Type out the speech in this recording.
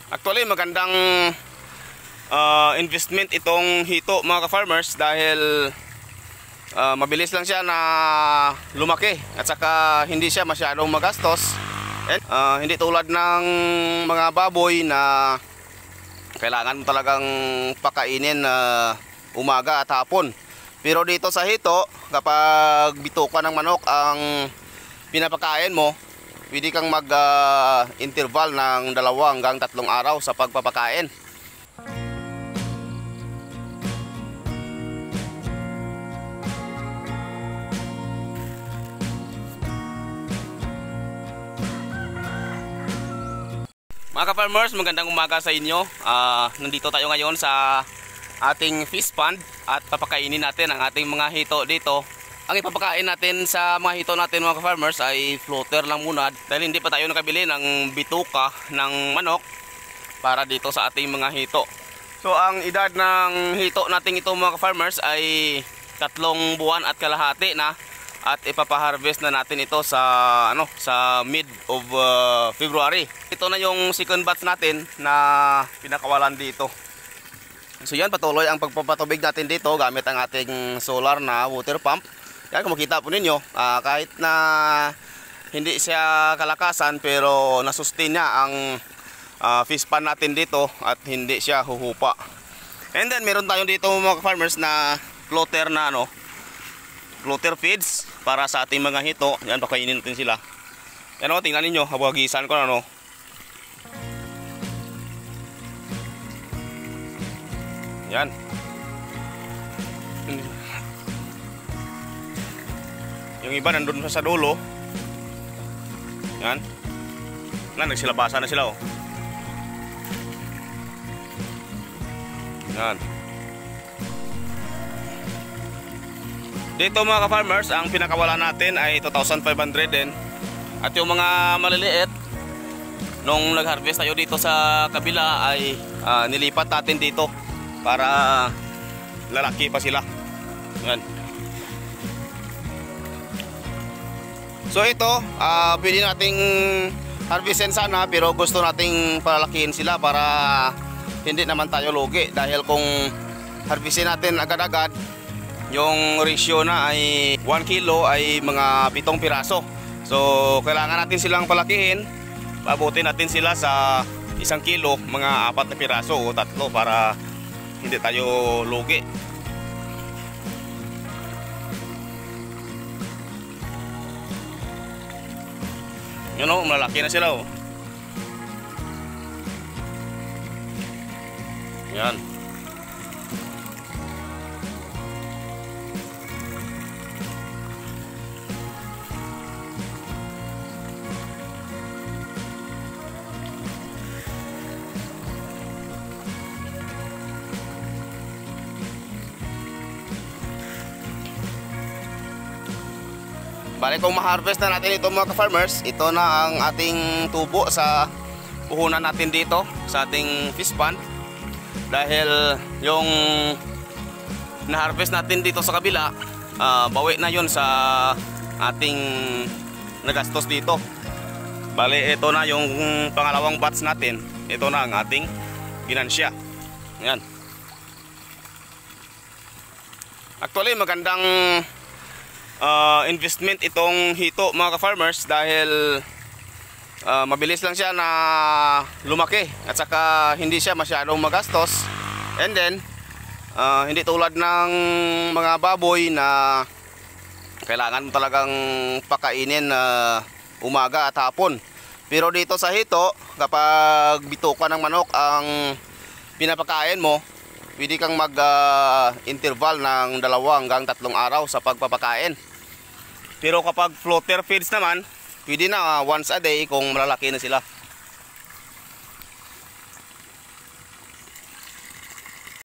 Actually, magandang investment itong hito mga ka-farmers dahil mabilis lang siya na lumaki at saka hindi siya masyadong magastos. And, hindi tulad ng mga baboy na kailangan mo talagang pakainin umaga at hapon. Pero dito sa hito, kapag bituka ng manok ang pinapakain mo, pwede kang mag-interval ng 2 hanggang 3 araw sa pagpapakain. Mga ka-farmers, magandang umaga sa inyo. Nandito tayo ngayon sa ating fish pond at papakainin natin ang ating mga hito dito. Ang ipapakain natin sa mga hito natin mga ka-farmers ay floater lang muna dahil hindi pa tayo nakabili ng bituka ng manok para dito sa ating mga hito. So ang edad ng hito natin ito mga ka-farmers ay 3 buwan at kalahati na. At ipapaharvest na natin ito sa mid of February. Ito na yung second batch natin na pinakawalan dito. So yan, patuloy ang pagpapatubig natin dito gamit ang ating solar na water pump. Yan, kung makita po ninyo, kahit na hindi siya kalakasan pero nasustain niya ang fish pond natin dito at hindi siya huhupa. And then meron tayo dito mga farmers na floater na floater feeds para sa ating mga hito. Yan, pakainin natin sila. Yan o, tingnan ninyo, hawagisan ko na Yan. Yung iba nandun sa dulo. Yan. Nagsilabasan na sila Yan. Dito mga ka-farmers, ang pinakawala natin ay 2,500 din. At yung mga maliliit, nung nag-harvest tayo dito sa kabila ay nilipat natin dito para lalaki pa sila. Yan. So ito, pwede nating harvestin sana pero gusto nating palalakihin sila para hindi naman tayo lugi. Dahil kung harvestin natin agad-agad, yung ratio na ay 1 kilo ay mga 7 piraso. So kailangan natin silang palakihin. Pabutin natin sila sa 1 kilo, mga 4 na piraso o 3 para hindi tayo lugi. Yun o, malaki na sila Yan. Bale, kung ma-harvest na natin ito mga ka-farmers, ito na ang ating tubo sa puhunan natin dito sa ating fish pond. Dahil yung na-harvest natin dito sa kabila, bawi na yun sa ating nagastos dito. Bale, ito na yung pangalawang batch natin. Ito na ang ating ginansya. Yan. Actually, magandang investment itong hito mga ka-farmers dahil mabilis lang siya na lumaki at saka hindi siya masyadong magastos. And then hindi tulad ng mga baboy na kailangan mo talagang pakainin umaga at hapon. Pero dito sa hito, kapag bituka ng manok ang pinapakain mo, pwede kang mag-interval ng 2 hanggang 3 araw sa pagpapakain. Pero kapag floater feeds naman, pwede na once a day kung malalaki na sila.